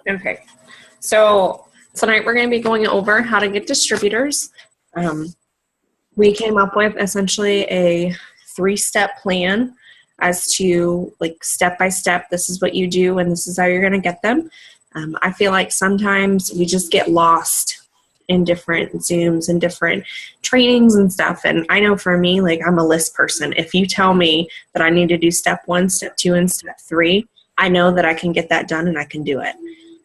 Okay. So tonight we're going to be going over how to get distributors. We came up with essentially a 3-step plan as to like step by step, this is what you do and this is how you're going to get them. I feel like sometimes we just get lost in different Zooms and different trainings and stuff. And I know for me, like I'm a list person. If you tell me that I need to do step 1, step 2, and step 3, I know that I can get that done and I can do it.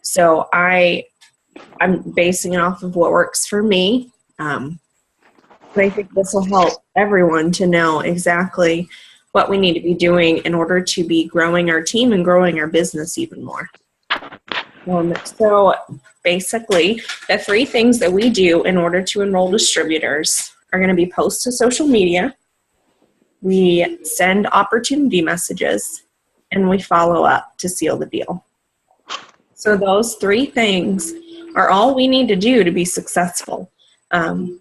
So I'm basing it off of what works for me. But I think this will help everyone to know exactly what we need to be doing in order to be growing our team and growing our business even more. So basically, the 3 things that we do in order to enroll distributors are going to be post to social media, we send opportunity messages, and we follow up to seal the deal. So those 3 things are all we need to do to be successful. And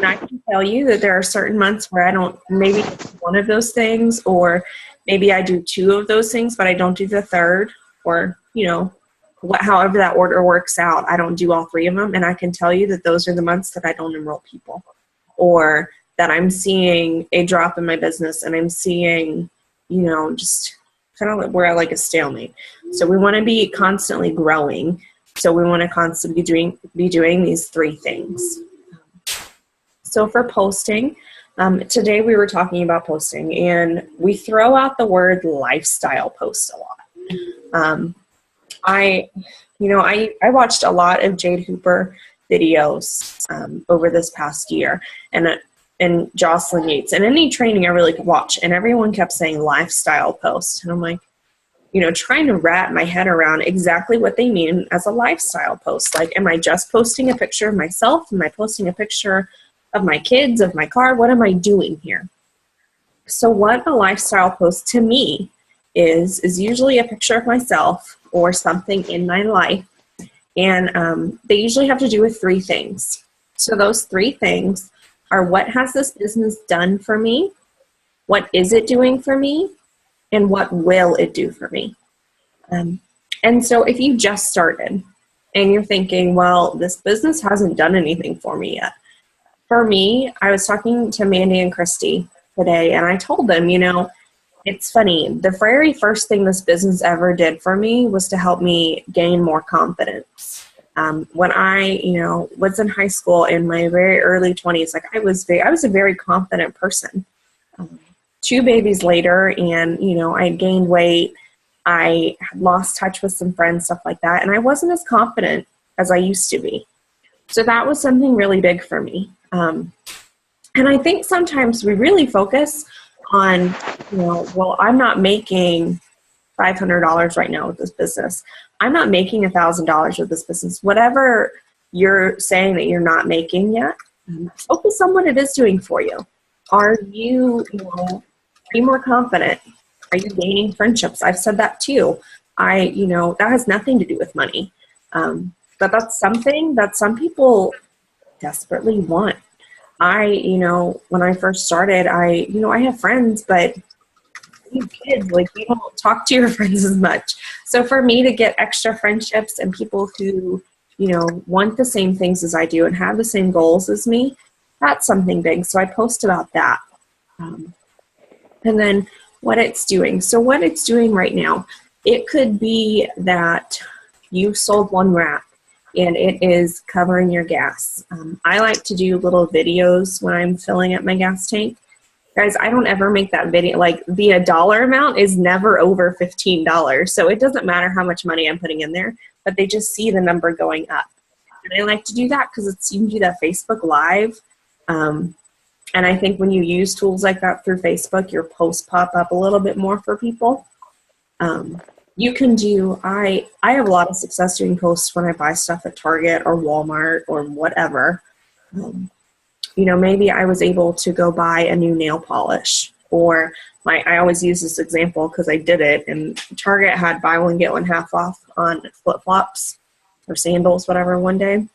I can tell you that there are certain months where I don't maybe do one of those things, or maybe I do 2 of those things, but I don't do the third, or, however that order works out, I don't do all 3 of them. And I can tell you that those are the months that I don't enroll people, or that I'm seeing a drop in my business and I'm seeing, just kind of where I like a stalemate. So we want to be constantly growing. So we want to constantly be doing these 3 things. So for posting, today we were talking about posting, and we throw out the word lifestyle post a lot. I watched a lot of Jade Hooper videos over this past year, and Jocelyn Yates, and any training I really could watch, and everyone kept saying lifestyle post, and I'm like, trying to wrap my head around exactly what they mean as a lifestyle post. Like, am I just posting a picture of myself? Am I posting a picture of my kids, of my car? What am I doing here? So what a lifestyle post to me is usually a picture of myself or something in my life. And they usually have to do with 3 things. So those 3 things are: what has this business done for me? What is it doing for me? And what will it do for me? And so if you just started and you're thinking, well, this business hasn't done anything for me yet. For me, I was talking to Mandy and Christy today, and I told them, it's funny. The very first thing this business ever did for me was to help me gain more confidence. When I, was in high school in my very early 20s, like I was a very confident person. 2 babies later, and, I had gained weight. I had lost touch with some friends, stuff like that, and I wasn't as confident as I used to be. So that was something really big for me. And I think sometimes we really focus on, well, I'm not making $500 right now with this business. I'm not making $1,000 with this business. Whatever you're saying that you're not making yet, focus on what it is doing for you. Are you, are you more confident? Are you gaining friendships? I've said that too. That has nothing to do with money. But that's something that some people desperately want. When I first started, I have friends, but you kids, like, you don't talk to your friends as much. So for me to get extra friendships and people who, want the same things as I do and have the same goals as me, that's something big. So I post about that. And then what it's doing. So what it's doing right now, it could be that you sold 1 wrap and it is covering your gas. I like to do little videos when I'm filling up my gas tank. Guys, I don't ever make that video, like the dollar amount is never over $15. So it doesn't matter how much money I'm putting in there, but they just see the number going up. And I like to do that because you can do that Facebook Live. And I think when you use tools like that through Facebook, your posts pop up a little bit more for people. You can do, I have a lot of success doing posts when I buy stuff at Target or Walmart or whatever. Maybe I was able to go buy a new nail polish, or I always use this example because I did it, and Target had buy one, get one half off on flip-flops or sandals, whatever, one day.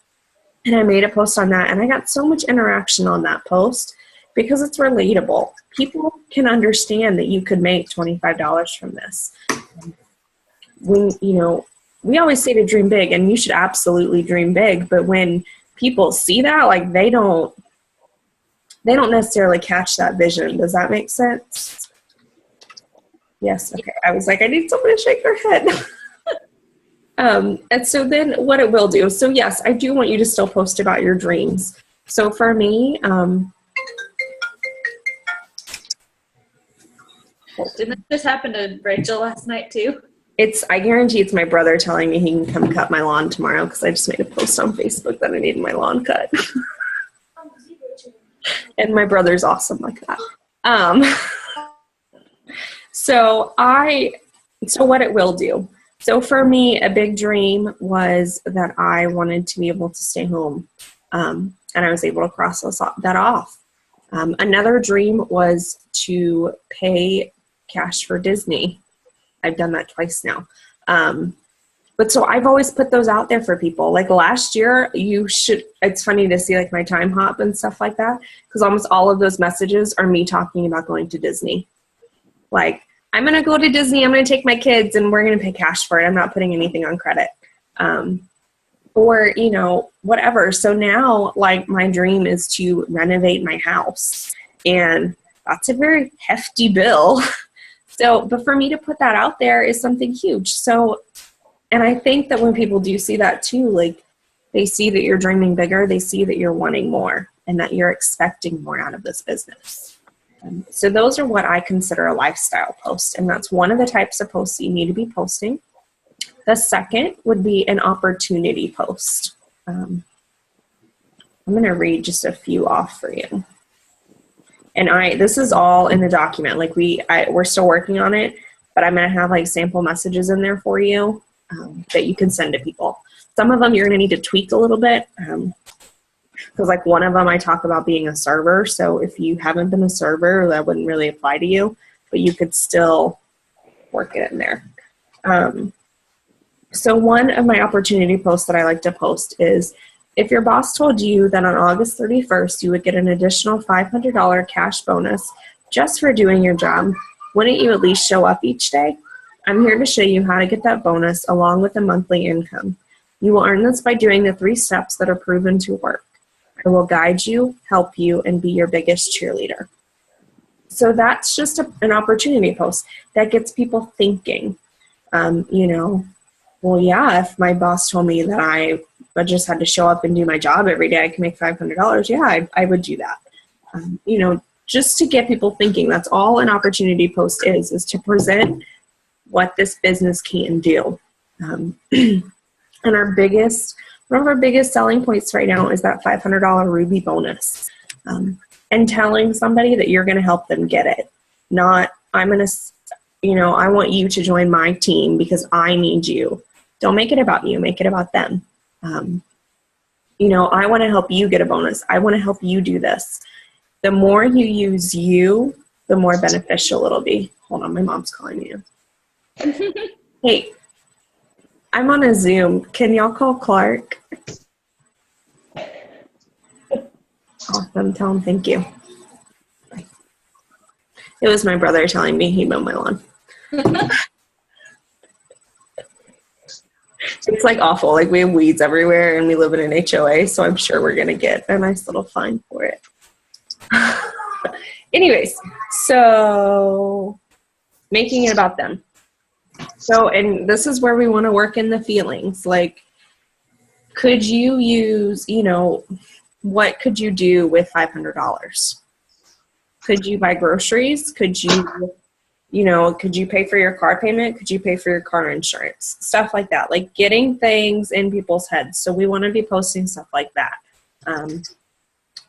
And I made a post on that, and I got so much interaction on that post because it's relatable. People can understand that you could make $25 from this. When, we always say to dream big, and you should absolutely dream big. But when people see that, like, they don't necessarily catch that vision. Does that make sense? Yes. Okay. I was like, I need someone to shake their head. And so then what it will do. So yes, I do want you to still post about your dreams. So for me, didn't this happen to Rachel last night too? I guarantee it's my brother telling me he can come cut my lawn tomorrow because I just made a post on Facebook that I needed my lawn cut. And my brother's awesome like that. So what it will do. So for me, a big dream was that I wanted to be able to stay home. And I was able to cross that off. Another dream was to pay cash for Disney. I've done that twice now. But so I've always put those out there for people. Like last year, it's funny to see like my time hop and stuff like that, because almost all of those messages are me talking about going to Disney. Like, I'm going to go to Disney, I'm going to take my kids, and we're going to pay cash for it. I'm not putting anything on credit. Or, whatever. So now, like, my dream is to renovate my house. And that's a very hefty bill. So, but for me to put that out there is something huge. So, and I think that when people do see that too, like, they see that you're dreaming bigger, they see that you're wanting more, and that you're expecting more out of this business. So those are what I consider a lifestyle post, and that's one of the types of posts that you need to be posting. The second would be an opportunity post. I'm going to read just a few off for you. And this is all in the document. Like we're still working on it, but I'm going to have like sample messages in there for you that you can send to people. Some of them you're going to need to tweak a little bit. Because like one of them I talk about being a server. So if you haven't been a server, that wouldn't really apply to you, but you could still work it in there. So one of my opportunity posts that I like to post is, if your boss told you that on August 31st you would get an additional $500 cash bonus just for doing your job, wouldn't you at least show up each day? I'm here to show you how to get that bonus along with a monthly income. You will earn this by doing the 3 steps that are proven to work. I will guide you, help you, and be your biggest cheerleader. So that's just an opportunity post that gets people thinking. Well, yeah, if my boss told me that I just had to show up and do my job every day, I can make $500. Yeah, I would do that. Just to get people thinking. That's all an opportunity post is to present what this business can do. And one of our biggest selling points right now is that $500 Ruby bonus. And telling somebody that you're going to help them get it. Not, I want you to join my team because I need you. Don't make it about you. Make it about them. I want to help you get a bonus. I want to help you do this. The more you use you, the more beneficial it'll be. Hold on, my mom's calling me. Hey, I'm on a Zoom. Can y'all call Clark? Awesome. Tell him thank you. Bye. It was my brother telling me he mowed my lawn. It's like awful. Like we have weeds everywhere and we live in an HOA, so I'm sure we're going to get a nice little fine for it. Anyways, so making it about them. So, and this is where we want to work in the feelings. Like, could you use, what could you do with $500? Could you buy groceries? Could you pay for your car payment? Could you pay for your car insurance? Stuff like that, like getting things in people's heads. So we want to be posting stuff like that. And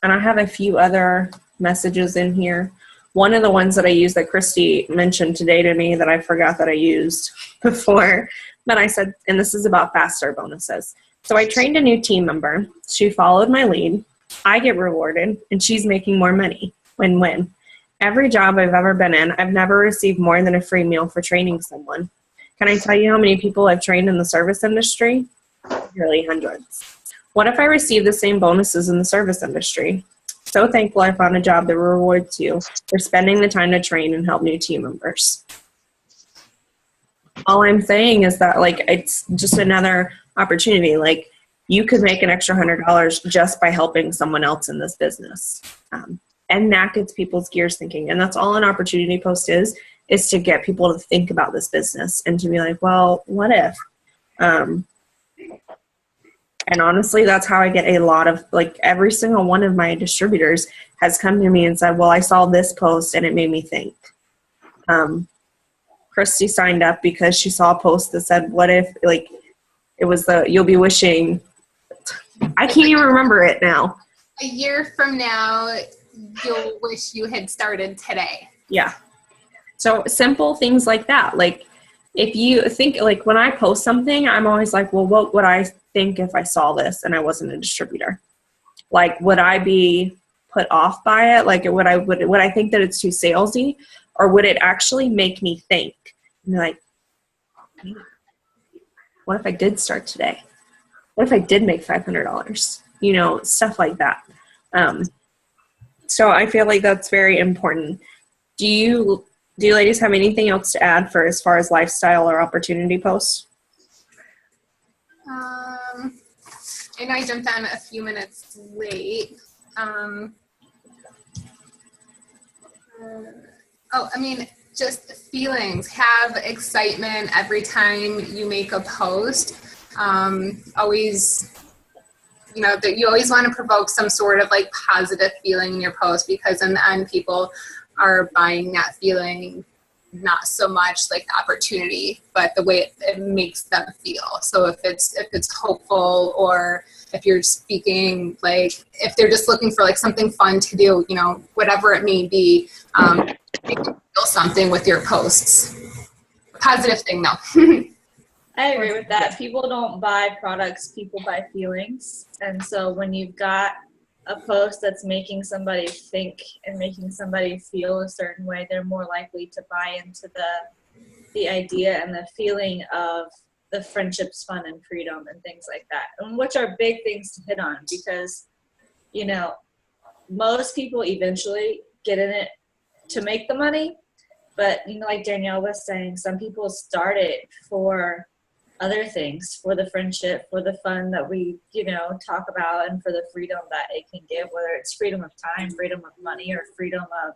I have a few other messages in here. One of the ones that I used that Christy mentioned today to me that I forgot that I used before, but I said, and this is about fast start bonuses. So I trained a new team member. She followed my lead. I get rewarded, and she's making more money. Win-win. Every job I've ever been in, I've never received more than a free meal for training someone. Can I tell you how many people I've trained in the service industry? Really hundreds. What if I received the same bonuses in the service industry? So thankful I found a job that rewards you for spending the time to train and help new team members. All I'm saying is that, like, it's just another opportunity. Like, you could make an extra $100 just by helping someone else in this business. And that gets people's gears thinking. And that's all an opportunity post is to get people to think about this business and to be like, well, what if? And honestly, that's how I get a lot of, like, every single one of my distributors has come to me and said, well, I saw this post and it made me think. Christy signed up because she saw a post that said, what if, like, it was you'll be wishing, I can't even remember it now. A year from now, you'll wish you had started today. Yeah. So simple things like that. Like, if you think, like, when I post something, I'm always like, well, what would I think if I saw this and I wasn't a distributor? Like, would I be put off by it? Like, would I think that it's too salesy, or would it actually make me think? And like, what if I did start today? What if I did make $500? You know, stuff like that. So I feel like that's very important. Do you ladies have anything else to add for as far as lifestyle or opportunity posts? I know I jumped on a few minutes late. Just feelings. Have excitement every time you make a post. Always, that you always want to provoke some sort of like positive feeling in your post, because in the end, people are buying that feeling, not so much like the opportunity, but the way it makes them feel. So if it's hopeful, or if you're speaking, like, if they're just looking for like something fun to do, whatever it may be, you can feel something with your posts. Positive thing though. I agree with that. People don't buy products, people buy feelings. And so when you've got a post that's making somebody think and making somebody feel a certain way, they're more likely to buy into the idea and the feeling of the friendships, fun, and freedom and things like that. And which are big things to hit on, because, most people eventually get in it to make the money. But, like Danielle was saying, some people start it for other things, for the friendship, for the fun that we, talk about, and for the freedom that it can give, whether it's freedom of time, freedom of money, or freedom of,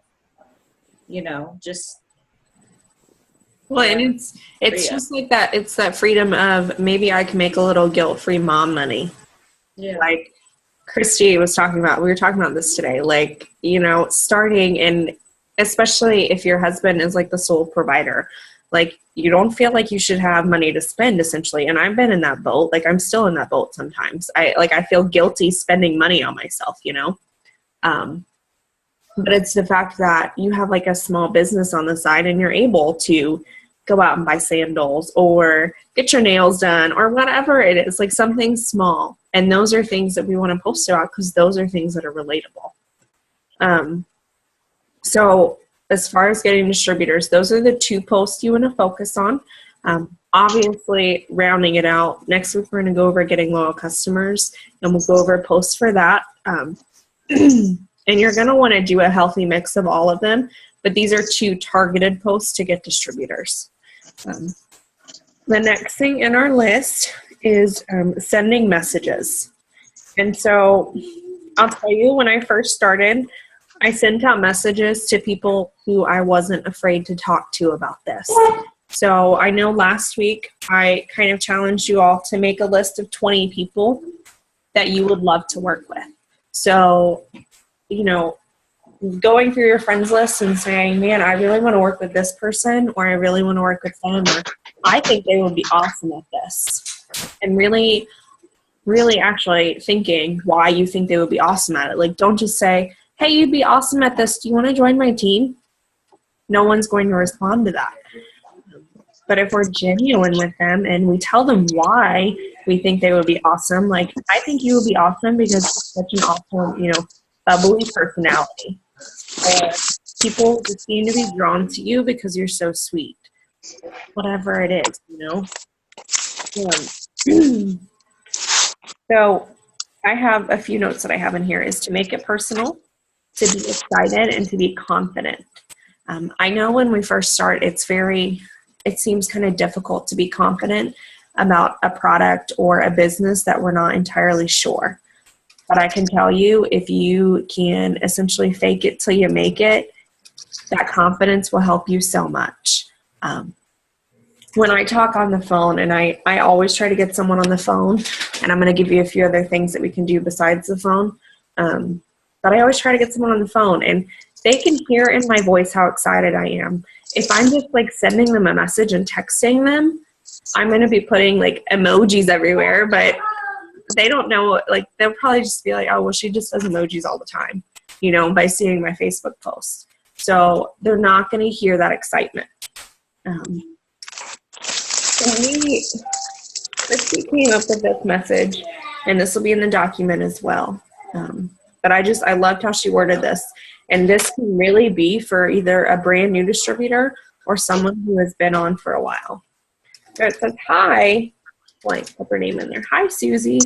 just. Well, and it's just like that. It's that freedom of, maybe I can make a little guilt-free mom money. Yeah. Like Christy was talking about, we were talking about this today, like, starting, and especially if your husband is like the sole provider, like, you don't feel like you should have money to spend, essentially. And I've been in that boat. Like, I'm still in that boat sometimes. I feel guilty spending money on myself, but it's the fact that you have like a small business on the side and you're able to go out and buy sandals or get your nails done or whatever it is, like something small. And those are things that we want to post about, because those are things that are relatable. So as far as getting distributors, those are the 2 posts you want to focus on. Obviously, rounding it out, next week we're going to go over getting loyal customers, and we'll go over posts for that. And you're going to want to do a healthy mix of all of them, but these are 2 targeted posts to get distributors. The next thing in our list is sending messages. And so I'll tell you, when I first started, I sent out messages to people who I wasn't afraid to talk to about this. So I know last week I kind of challenged you all to make a list of 20 people that you would love to work with. So, going through your friends list and saying, man, I really want to work with this person, or I really want to work with them, or I think they would be awesome at this. And really, really actually thinking why you think they would be awesome at it. Like, don't just say, hey, you'd be awesome at this. Do you want to join my team? No one's going to respond to that. But if we're genuine with them and we tell them why we think they would be awesome, like, I think you would be awesome because you're such an awesome, bubbly personality. And people just seem to be drawn to you because you're so sweet. Whatever it is, So I have a few notes that I have in here, is to make it personal, to be excited, and to be confident. I know when we first start, it's very it seems kind of difficult to be confident about a product or a business that we're not entirely sure. But I can tell you, if you can essentially fake it till you make it, that confidence will help you so much. When I talk on the phone, and I always try to get someone on the phone, and I'm going to give you a few other things that we can do besides the phone, but I always try to get someone on the phone, and they can hear in my voice how excited I am. If I'm just like sending them a message and texting them, I'm going to be putting like emojis everywhere, but they don't know, like they'll probably just be like, oh, well, she just does emojis all the time, you know, by seeing my Facebook post. So they're not going to hear that excitement. We came up with this message, and this will be in the document as well. But I loved how she worded this. And this can really be for either a brand new distributor or someone who has been on for a while. So it says, hi, blank, put her name in there. Hi, Susie.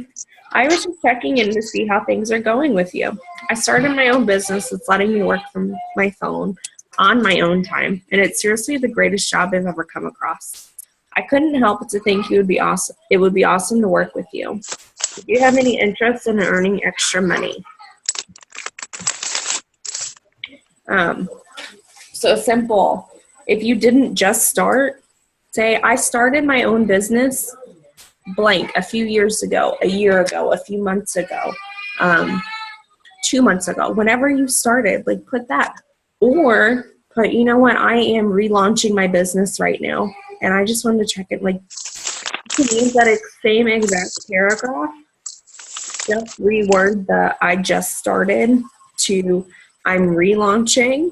I was just checking in to see how things are going with you. I started my own business that's letting me work from my phone on my own time, and it's seriously the greatest job I've ever come across. I couldn't help but to think it would be awesome to work with you. Do you have any interest in earning extra money? So simple. If you didn't just start, say, I started my own business blank a few years ago, a year ago, a few months ago, 2 months ago, whenever you started, like put that. Or put, you know what, I am relaunching my business right now, and I just wanted to check it. Like, you can use that same exact paragraph, just reword the I just started to I'm relaunching.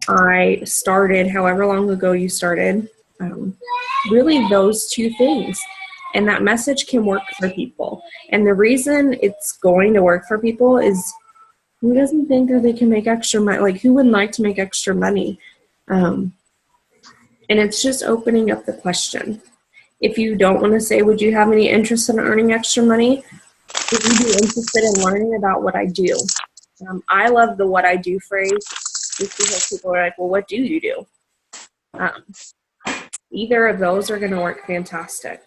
I started however long ago you started. Really those two things. And that message can work for people. And the reason it's going to work for people is, who doesn't think that they can make extra money? Like, who wouldn't like to make extra money? And it's just opening up the question. If you don't want to say, would you have any interest in earning extra money? Would you be interested in learning about what I do? I love the what I do phrase, just because people are like, well, what do you do? Either of those are going to work fantastic.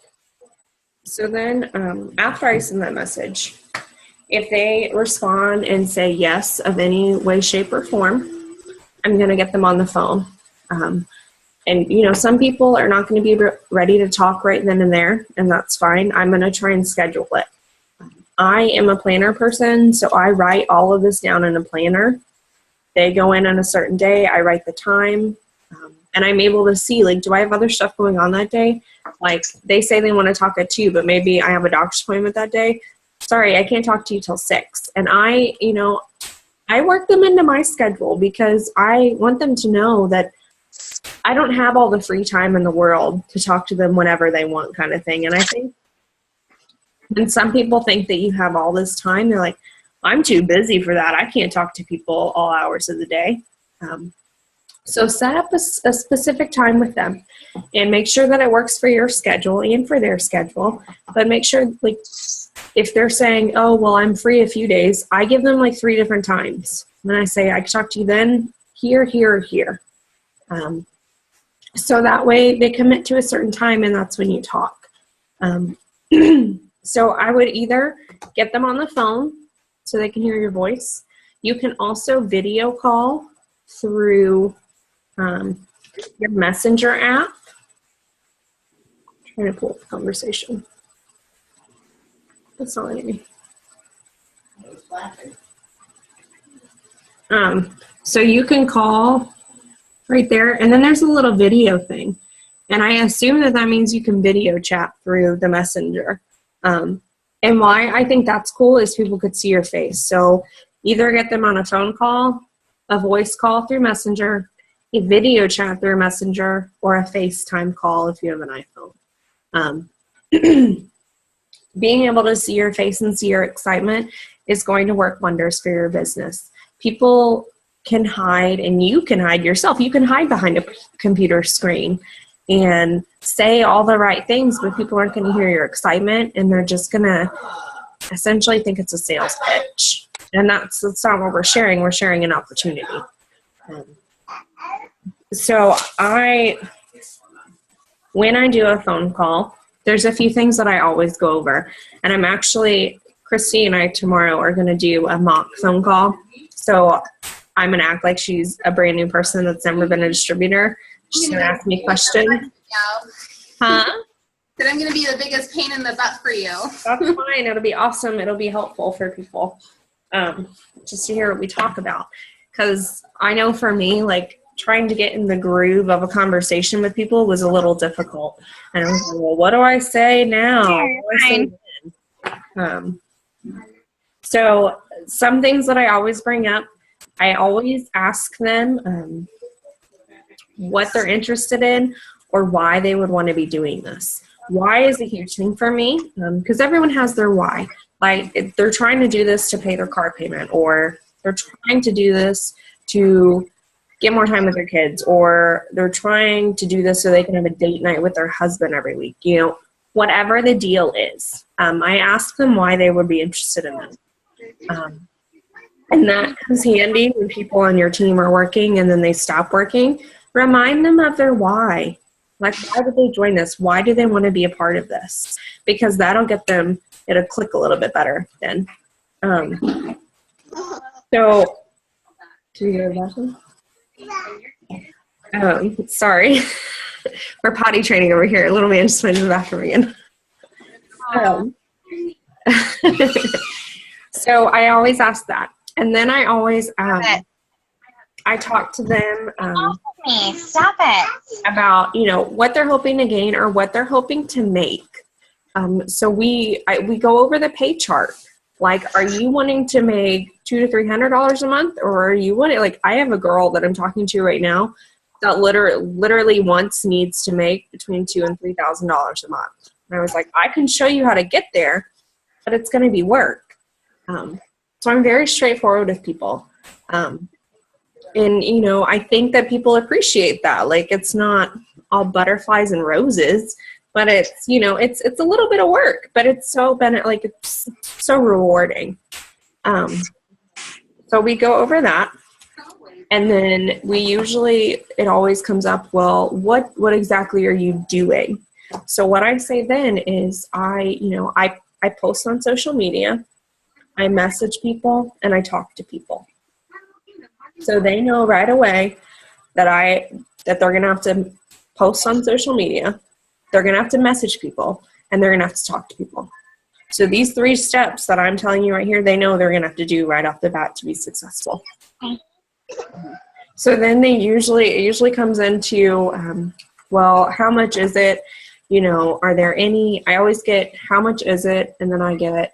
So then after I send that message, if they respond and say yes of any way, shape, or form, I'm going to get them on the phone. And, you know, some people are not going to be ready to talk right then and there, and that's fine. I'm going to try and schedule it. I am a planner person, so I write all of this down in a planner. They go in on a certain day, I write the time, and I'm able to see, like, do I have other stuff going on that day? Like, they say they want to talk at 2, but maybe I have a doctor's appointment that day. Sorry, I can't talk to you till 6. And I work them into my schedule because I want them to know that I don't have all the free time in the world to talk to them whenever they want, kind of thing. And I think when some people think that you have all this time, they're like, I'm too busy for that. I can't talk to people all hours of the day. So set up a specific time with them and make sure that it works for your schedule and for their schedule. But make sure, like, if they're saying, oh, well, I'm free a few days, I give them like 3 different times. And then I say, I can talk to you then, here, here, or here. So that way they commit to a certain time, and that's when you talk. So I would either get them on the phone so they can hear your voice. You can also video call through your messenger app. I'm trying to pull up the conversation. That's not letting me. So you can call right there, and then there's a little video thing. And I assume that that means you can video chat through the messenger. And why I think that's cool is people could see your face. So either get them on a phone call, a voice call through Messenger, a video chat through Messenger, or a FaceTime call if you have an iPhone. Being able to see your face and see your excitement is going to work wonders for your business. People can hide, and you can hide yourself. You can hide behind a computer screen and say all the right things, but people aren't going to hear your excitement, and they're just going to essentially think it's a sales pitch. And that's not what we're sharing. We're sharing an opportunity. So I when I do a phone call, there's a few things that I always go over. And I'm actually, Christy and I tomorrow are going to do a mock phone call. So I'm going to act like she's a brand new person that's never been a distributor. She's going to ask me questions. Huh? That I'm going to be the biggest pain in the butt for you. That's fine. It'll be awesome. It'll be helpful for people just to hear what we talk about. Because I know for me, like, trying to get in the groove of a conversation with people was a little difficult. And I was like, well, what do I say now? What do I say then? So some things that I always bring up, I always ask them what they're interested in or why they would want to be doing this. Why is a huge thing for me, because everyone has their why. Like, if they're trying to do this to pay their car payment, or they're trying to do this to get more time with their kids, or they're trying to do this so they can have a date night with their husband every week. You know, whatever the deal is, I ask them why they would be interested in this. And that comes handy when people on your team are working and then they stop working. Remind them of their why. Like, why did they join this? Why do they want to be a part of this? Because that'll get them, it'll click a little bit better then. So, do you go to the bathroom? Sorry. We're potty training over here. Little man just went to the bathroom again. So I always ask that. And then I always, I talk to them Stop it. about, you know, what they're hoping to gain or what they're hoping to make. So we go over the pay chart. Like, are you wanting to make $200 to $300 a month, or are you wanting, like, I have a girl that I'm talking to right now that literally needs to make between $2,000 and $3,000 a month. And I was like, I can show you how to get there, but it's going to be work. So I'm very straightforward with people. And, you know, I think that people appreciate that. Like, it's not all butterflies and roses, but it's, you know, it's a little bit of work, but it's so it's so rewarding. So we go over that, and then it always comes up, well, what exactly are you doing? So what I say then is I post on social media, I message people, and I talk to people. So they know right away that they're going to have to post on social media, they're going to have to message people, and they're going to have to talk to people. So these 3 steps that I'm telling you right here, they know they're going to have to do right off the bat to be successful. So then it usually comes into, well, how much is it? You know, are there any, I always get, how much is it? And then I get,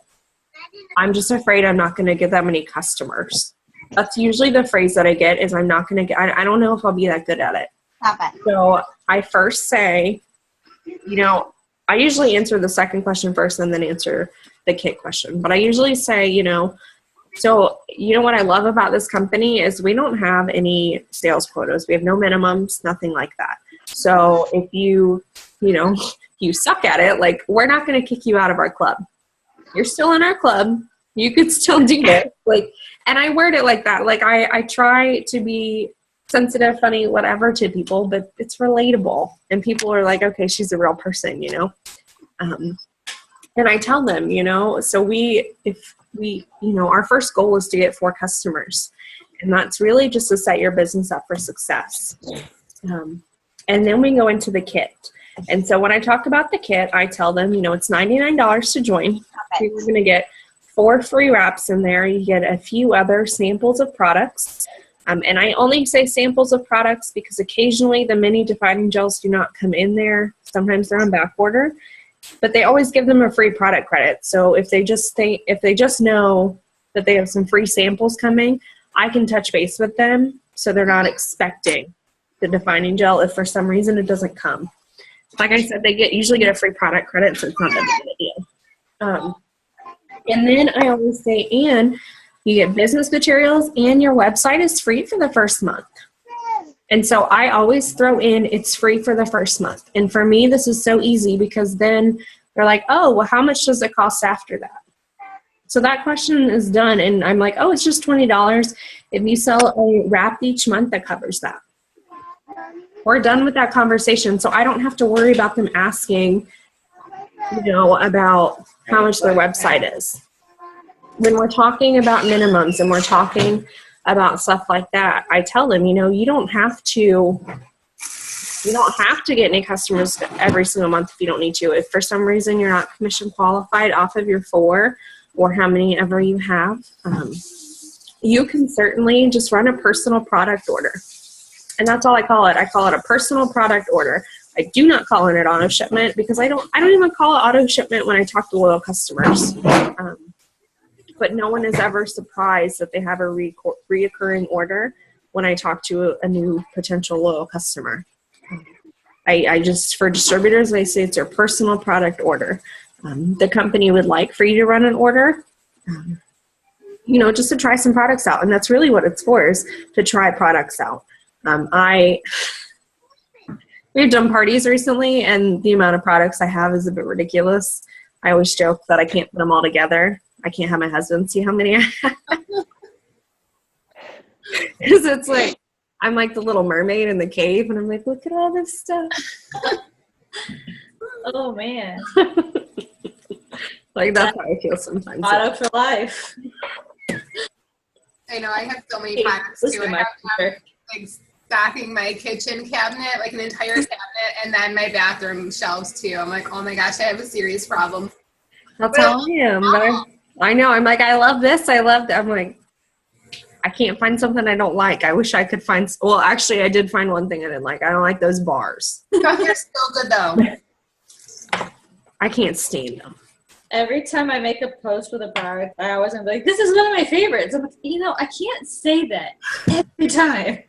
I'm just afraid I'm not going to get that many customers. That's usually the phrase that I get is, I'm not going to get, I don't know if I'll be that good at it. Stop it. So I first say, you know, I usually answer the second question first and then answer the kit question. But I usually say, you know, so you know what I love about this company is we don't have any sales quotas. We have no minimums, nothing like that. So if you suck at it, like, we're not going to kick you out of our club. You're still in our club. You could still do it. Like, and I word it like that. Like, I try to be sensitive, funny, whatever to people, but it's relatable. And people are like, okay, she's a real person, you know? And I tell them, you know, so our first goal is to get 4 customers. And that's really just to set your business up for success. And then we go into the kit. And so when I talk about the kit, I tell them, you know, it's $99 to join. You're going to get 4 free wraps in there. You get a few other samples of products. And I only say samples of products because occasionally the mini defining gels do not come in there. Sometimes they're on back order, but they always give them a free product credit. So if they just know that they have some free samples coming, I can touch base with them so they're not expecting the defining gel if for some reason it doesn't come. Like I said, they usually get a free product credit, so it's not that big of a deal. And then I always say, and you get business materials, and your website is free for the first month. And so I always throw in, it's free for the first month. And for me, this is so easy because then they're like, oh, well, how much does it cost after that? So that question is done, and I'm like, oh, it's just $20. If you sell a wrap each month, that covers that. We're done with that conversation. So I don't have to worry about them asking, about how much their website is. When we're talking about minimums and we're talking about stuff like that, I tell them, you don't have to get any customers every single month if you don't need to. If for some reason you're not commission qualified off of your 4 or how many ever you have, you can certainly just run a personal product order. And that's all I call it. I call it a personal product order. I do not call it an auto shipment because I don't even call it auto shipment when I talk to loyal customers. But no one is ever surprised that they have a reoccurring order when I talk to a new potential loyal customer. I just, for distributors, I say it's their personal product order. The company would like for you to run an order, just to try some products out. And that's really what it's for, is to try products out. We've done parties recently, and the amount of products I have is a bit ridiculous. I always joke that I can't put them all together. I can't have my husband see how many I have. Because it's like, I'm like the little mermaid in the cave, and I'm like, look at all this stuff. Oh, man. Like, that's how I feel sometimes. Motto for life. I know, I have so many products too. I have like stocking my kitchen cabinet, like an entire cabinet, and then my bathroom shelves too. I'm like, oh my gosh, I have a serious problem. That's how I am. But I know. I'm like, I love this. I love that. I'm like, I can't find something I don't like. I wish I could find. Well, actually, I did find one thing I didn't like. I don't like those bars. They're still good though. I can't stand them. Every time I make a post with a product, I always am like, this is one of my favorites. I'm like, I can't say that every time.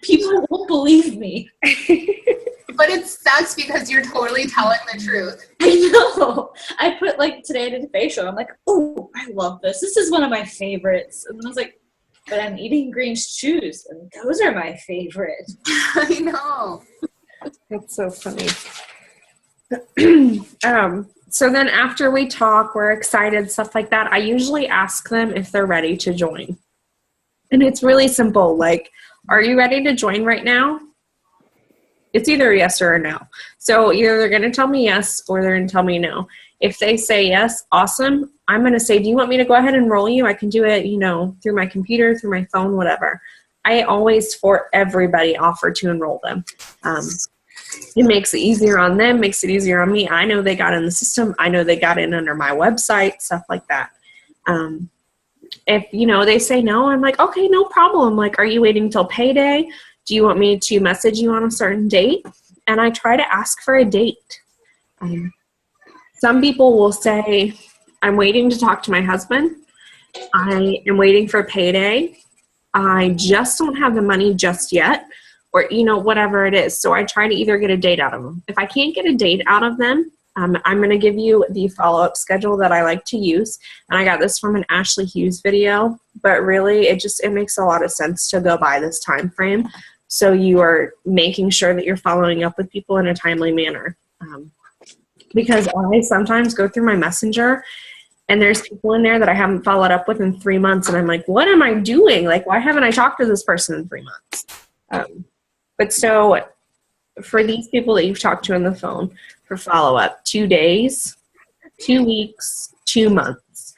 People won't believe me. But it sucks because you're totally telling the truth. I know. I put, today I did a facial. I'm like, oh, I love this. This is one of my favorites. And I was like, but I'm eating green shoes, and those are my favorite. I know. That's so funny. So then after we talk, we're excited, stuff like that, I usually ask them if they're ready to join. And it's really simple. Like, are you ready to join right now? It's either a yes or a no. So either they're going to tell me yes or they're going to tell me no. If they say yes, awesome. I'm going to say, do you want me to go ahead and enroll you? I can do it, through my computer, through my phone, whatever. I always, for everybody, offer to enroll them. It makes it easier on them, makes it easier on me. I know they got in the system. I know they got in under my website, stuff like that. If, they say no, I'm like, okay, no problem. Like, are you waiting till payday? Do you want me to message you on a certain date? And I try to ask for a date. Some people will say, I'm waiting to talk to my husband. I am waiting for payday. I just don't have the money just yet. Or, whatever it is. So I try to either get a date out of them. If I can't get a date out of them, I'm going to give you the follow-up schedule that I like to use. And I got this from an Ashley Hughes video. But really, it makes a lot of sense to go by this time frame. So you are making sure that you're following up with people in a timely manner. Because I sometimes go through my messenger, and there's people in there that I haven't followed up with in 3 months. And I'm like, what am I doing? Like, why haven't I talked to this person in 3 months? But so for these people that you've talked to on the phone for follow-up, 2 days, 2 weeks, 2 months.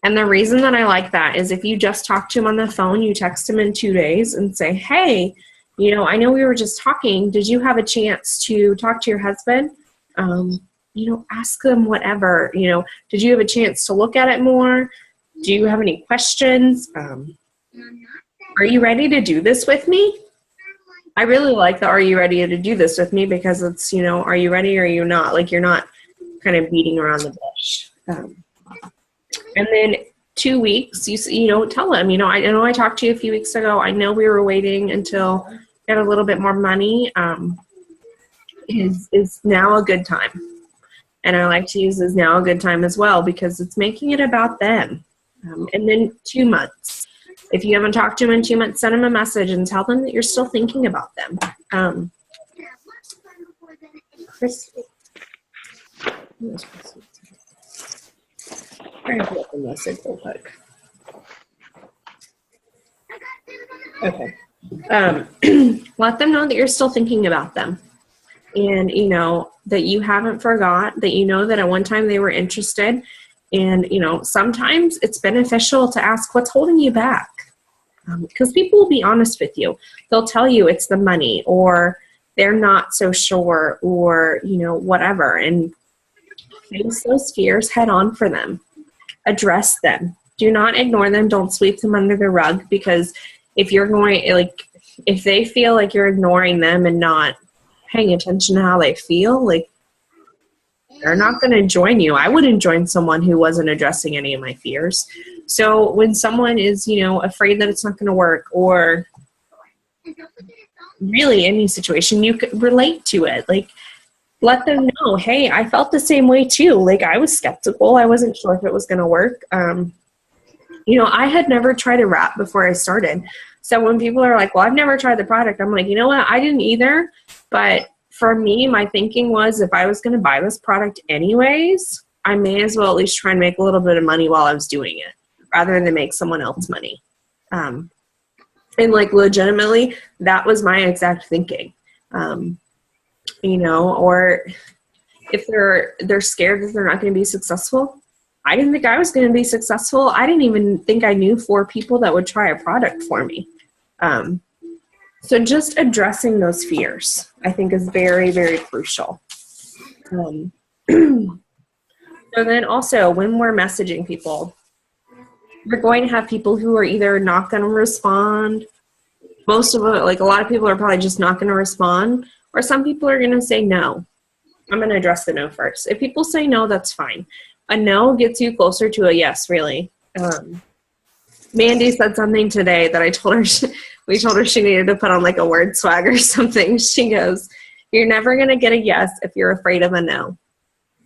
And the reason that I like that is if you just talk to them on the phone, you text them in 2 days and say, hey, I know we were just talking. Did you have a chance to talk to your husband? Ask them whatever. Did you have a chance to look at it more? Do you have any questions? Are you ready to do this with me? I really like the are you ready to do this with me, because it's, are you ready or are you not? Like, you're not kind of beating around the bush. And then 2 weeks, you tell them, I know I talked to you a few weeks ago. I know we were waiting until we got a little bit more money. Is now a good time. And I like to use is now a good time as well, because it's making it about them. And then 2 months. If you haven't talked to them in 2 months, send them a message and tell them that you're still thinking about them. Chris, try to pull up the message real quick. Okay. Let them know that you're still thinking about them. And, you know, that you haven't forgot, that you know that at one time they were interested. And, you know, sometimes it's beneficial to ask what's holding you back. Because people will be honest with you. They'll tell you it's the money, or they're not so sure, or, you know, whatever. And face those fears head on for them. Address them. Do not ignore them. Don't sweep them under the rug, because if you're going, like, if they feel like you're ignoring them and not paying attention to how they feel, like, they're not going to join you. I wouldn't join someone who wasn't addressing any of my fears. So when someone is, you know, afraid that it's not going to work, or really any situation, you could relate to it. Like, let them know, hey, I felt the same way too. Like, I was skeptical. I wasn't sure if it was going to work. You know, I had never tried a wrap before I started. So when people are like, well, I've never tried the product, I'm like, you know what? I didn't either. But for me, my thinking was, if I was going to buy this product anyways, I may as well at least try and make a little bit of money while I was doing it, rather than make someone else money. And like, legitimately, that was my exact thinking. You know, or if they're scared that they're not going to be successful. I didn't think I was going to be successful. I didn't even think I knew 4 people that would try a product for me. So just addressing those fears, I think, is very, very crucial. So then also, when we're messaging people, we're going to have people who are either not going to respond. Most of it, like, a lot of people are probably just not going to respond, or some people are going to say no. I'm going to address the no first. If people say no, that's fine. A no gets you closer to a yes, really. Mandy said something today that I told her, we told her she needed to put on like a word swag or something. She goes, you're never going to get a yes if you're afraid of a no.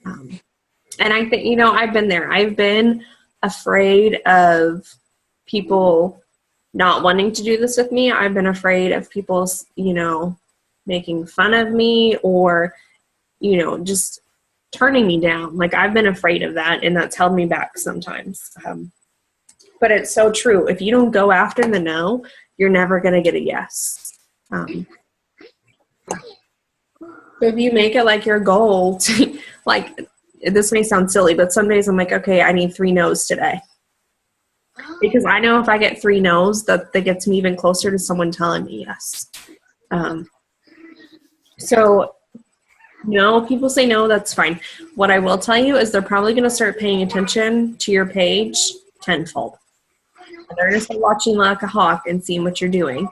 And I think, you know, I've been there. I've been afraid of people not wanting to do this with me. I've been afraid of people, you know, making fun of me, or, you know, just turning me down. Like, I've been afraid of that, and that's held me back sometimes. But it's so true. If you don't go after the no, you're never going to get a yes. So if you make it like your goal to, like, this may sound silly, but some days I'm like, okay, I need 3 no's today. Because I know if I get 3 no's, that gets me even closer to someone telling me yes. So, no, people say no, that's fine. What I will tell you is they're probably going to start paying attention to your page tenfold. They're going to start watching like a hawk and seeing what you're doing.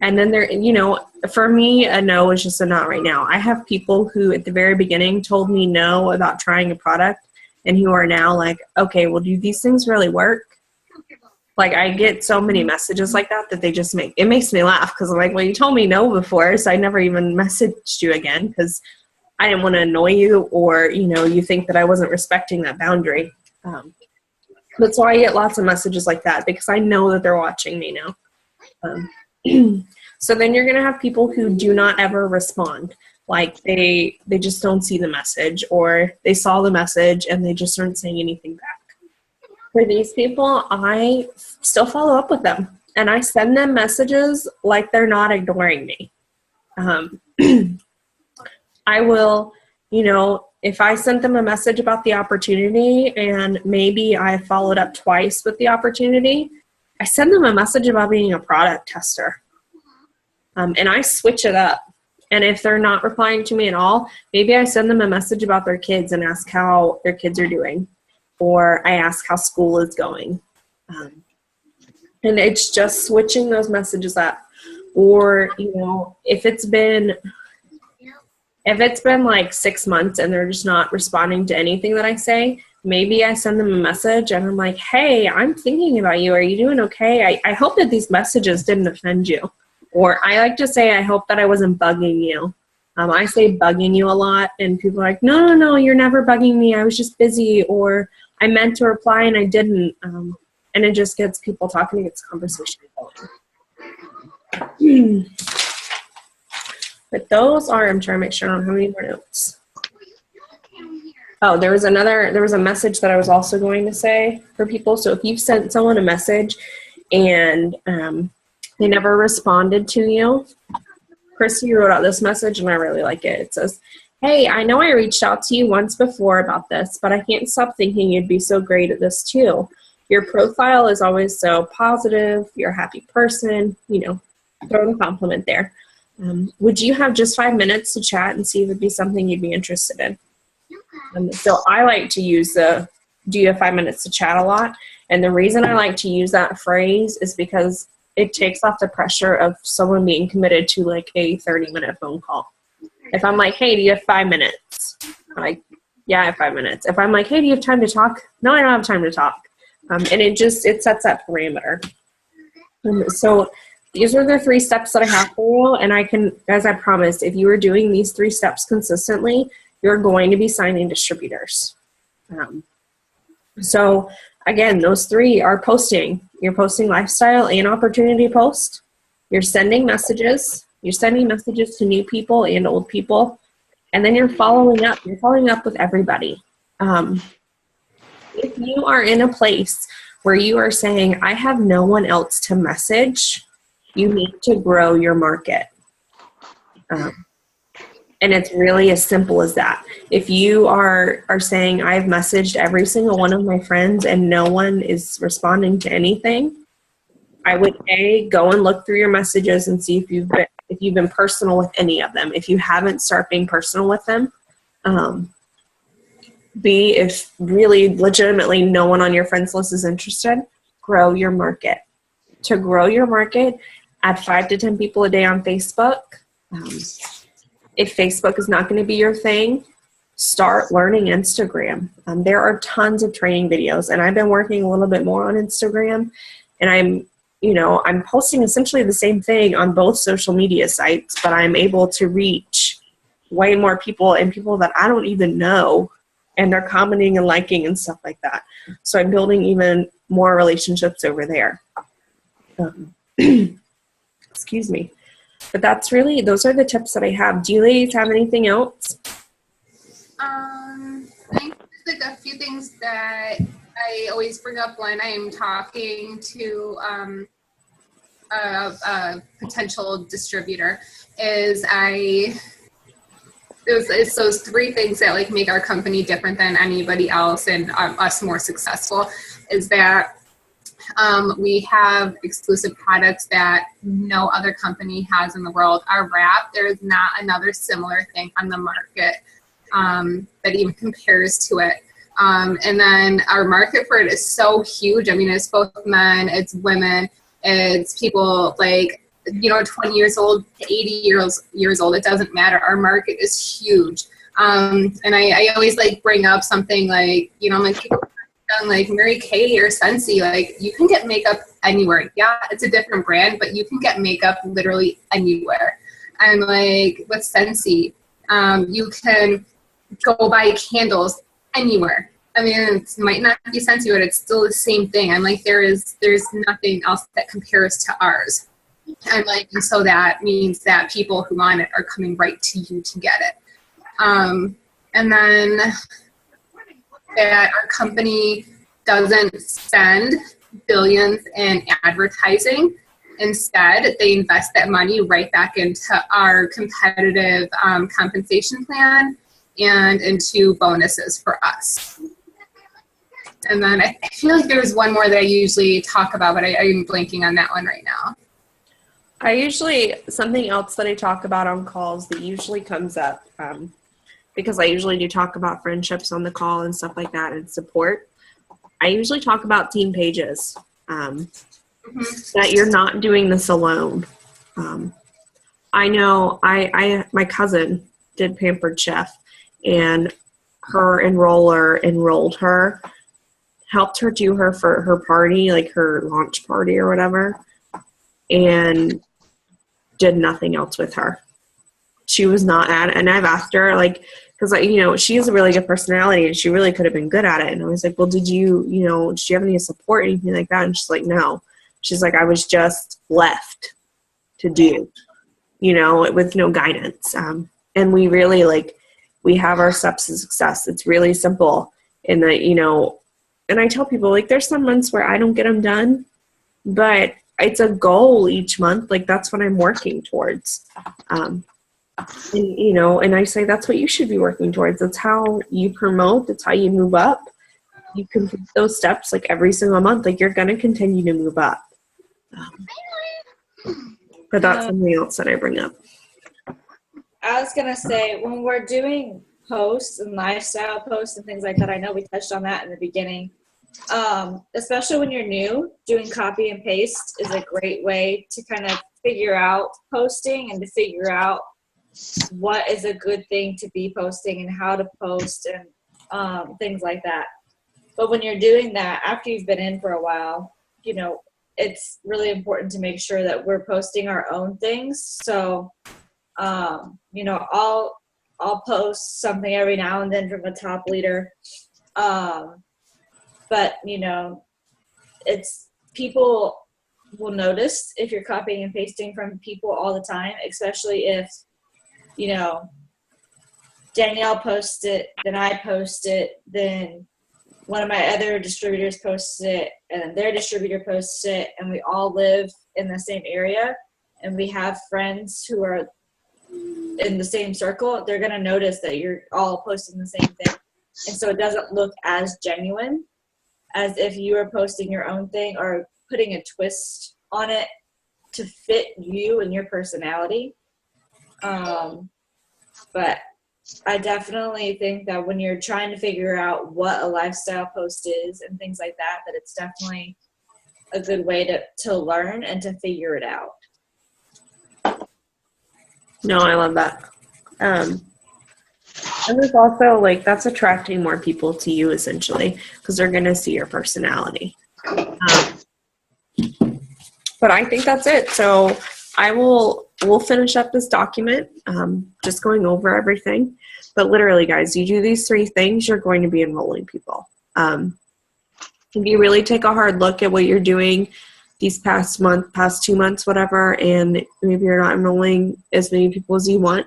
And then they're, you know, for me, a no is just a not right now. I have people who at the very beginning told me no about trying a product, and who are now like, okay, well, do these things really work? Like, I get so many messages like that they just it makes me laugh, because I'm like, well, you told me no before, so I never even messaged you again, because I didn't want to annoy you, or, you know, you think that I wasn't respecting that boundary. But so I get lots of messages like that, because I know that they're watching me now. So then you're going to have people who do not ever respond. Like, they just don't see the message, or they saw the message and they just aren't saying anything back. For these people, I still follow up with them, and I send them messages like they're not ignoring me. I will, you know, if I sent them a message about the opportunity and maybe I followed up twice with the opportunity, I send them a message about being a product tester. And I switch it up. And if they're not replying to me at all, maybe I send them a message about their kids and ask how their kids are doing. Or I ask how school is going. And it's just switching those messages up. Or, you know, if it's been like 6 months and they're just not responding to anything that I say, maybe I send them a message and I'm like, hey, I'm thinking about you. Are you doing okay? I hope that these messages didn't offend you. Or I like to say, I hope that I wasn't bugging you. I say bugging you a lot, and people are like, no, you're never bugging me. I was just busy, or I meant to reply and I didn't. And it just gets people talking, it gets conversation going. But those are, I'm trying to make sure I don't have any more notes. Oh, there was a message that I was also going to say for people. So if you've sent someone a message and they never responded to you. Christy wrote out this message, and I really like it. It says, "Hey, I know I reached out to you once before about this, but I can't stop thinking you'd be so great at this too. Your profile is always so positive. You're a happy person." Throw in a compliment there. Would you have just 5 minutes to chat and see if it'd be something you'd be interested in? So I like to use the "do you have 5 minutes to chat" a lot. And the reason I like to use that phrase is because it takes off the pressure of someone being committed to like a 30-minute phone call. If I'm like, "Hey, do you have 5 minutes?" I'm like, "Yeah, I have 5 minutes." If I'm like, "Hey, do you have time to talk?" "No, I don't have time to talk." And it sets that parameter. So these are the 3 steps that I have for you. And I can, as I promised, if you are doing these 3 steps consistently, you're going to be signing distributors. So again, those 3 are posting. You're posting lifestyle and opportunity post. You're sending messages. You're sending messages to new people and old people. And then you're following up. You're following up with everybody. If you are in a place where you are saying, "I have no one else to message," you need to grow your market. And it's really as simple as that. If you are saying, "I've messaged every single one of my friends and no one is responding to anything," I would go and look through your messages and see if you've been personal with any of them. If you haven't, start being personal with them. B, if really legitimately no one on your friends list is interested, grow your market. To grow your market, add 5 to 10 people a day on Facebook. If Facebook is not going to be your thing, start learning Instagram. There are tons of training videos, and I've been working a little bit more on Instagram, and I'm posting essentially the same thing on both social media sites, but I'm able to reach way more people and people that I don't even know, and they're commenting and liking and stuff like that. So I'm building even more relationships over there. Excuse me. But those are the tips that I have. Do you ladies have anything else? I think there's like a few things that I always bring up when I'm talking to a potential distributor it's those 3 things that like make our company different than anybody else and us more successful is that we have exclusive products that no other company has in the world. Our wrap, there is not another similar thing on the market that even compares to it. And then our market for it is so huge. I mean, it's both men, it's women, it's people like, 20 years old to 80 years old. It doesn't matter. Our market is huge. And I always like bring up something like, like people like Mary Kay or Scentsy, like you can get makeup anywhere. Yeah, it's a different brand, but you can get makeup literally anywhere. And like with Scentsy, you can go buy candles anywhere. I mean, it might not be Scentsy, but it's still the same thing. I'm like, there's nothing else that compares to ours. And like, and so that means that people who want it are coming right to you to get it. And then that our company doesn't spend billions in advertising. Instead, they invest that money right back into our competitive compensation plan and into bonuses for us. And then I feel like there's one more that I usually talk about, but I'm blanking on that one right now. Something else that I talk about on calls that usually comes up, because I usually do talk about friendships on the call and stuff like that and support. I usually talk about team pages, that you're not doing this alone. I know my cousin did Pampered Chef, and her enroller enrolled her, helped her do for her party, like her launch party or whatever, and did nothing else with her. She was not and I've asked her, like, because she has a really good personality and she really could have been good at it. And I was like, well, did you have any support or anything like that? And she's like, no. She's like, I was just left to do, with no guidance. And we really we have our steps to success. It's really simple in that, and I tell people, like, there's some months where I don't get them done, but it's a goal each month. Like, that's what I'm working towards. And, you know, and I say that's what you should be working towards. That's how you promote. That's how you move up. You complete those steps like every single month. Like, you're going to continue to move up. But that's something else that I bring up. I was going to say, when we're doing posts and lifestyle posts and things like that, I know we touched on that in the beginning. Especially when you're new, doing copy and paste is a great way to kind of figure out posting and to figure out what is a good thing to be posting and how to post and things like that. But when you're doing that, after you've been in for a while, you know, it's really important to make sure that we're posting our own things. So, you know, I'll post something every now and then from a top leader. But, you know, it's people will notice if you're copying and pasting from people all the time, especially if, you know, Danielle posts it, then I post it, then one of my other distributors posts it, and their distributor posts it, and we all live in the same area, and we have friends who are in the same circle. They're going to notice that you're all posting the same thing. And so it doesn't look as genuine as if you were posting your own thing or putting a twist on it to fit you and your personality. But I definitely think that when you're trying to figure out what a lifestyle post is and things like that, that it's definitely a good way to learn and to figure it out. No, I love that. And there's also, like, that's attracting more people to you, essentially, because they're going to see your personality. But I think that's it. So we'll finish up this document, just going over everything. But literally, guys, you do these 3 things, you're going to be enrolling people. If you really take a hard look at what you're doing these past 2 months, whatever, and maybe you're not enrolling as many people as you want,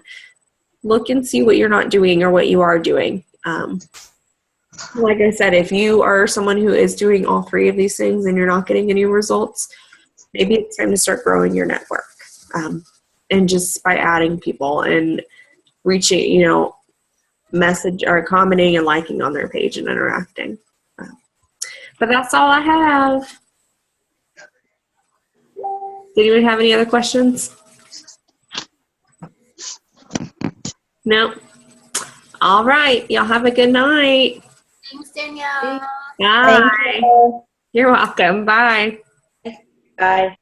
look and see what you're not doing or what you are doing. Like I said, if you are someone who is doing all 3 of these things and you're not getting any results, maybe it's time to start growing your network. And just by adding people and reaching, you know, message or commenting and liking on their page and interacting. But that's all I have. Did anyone have any other questions? No. All right. Y'all have a good night. Thanks, Danielle. Bye. Thank you. You're welcome. Bye. Bye.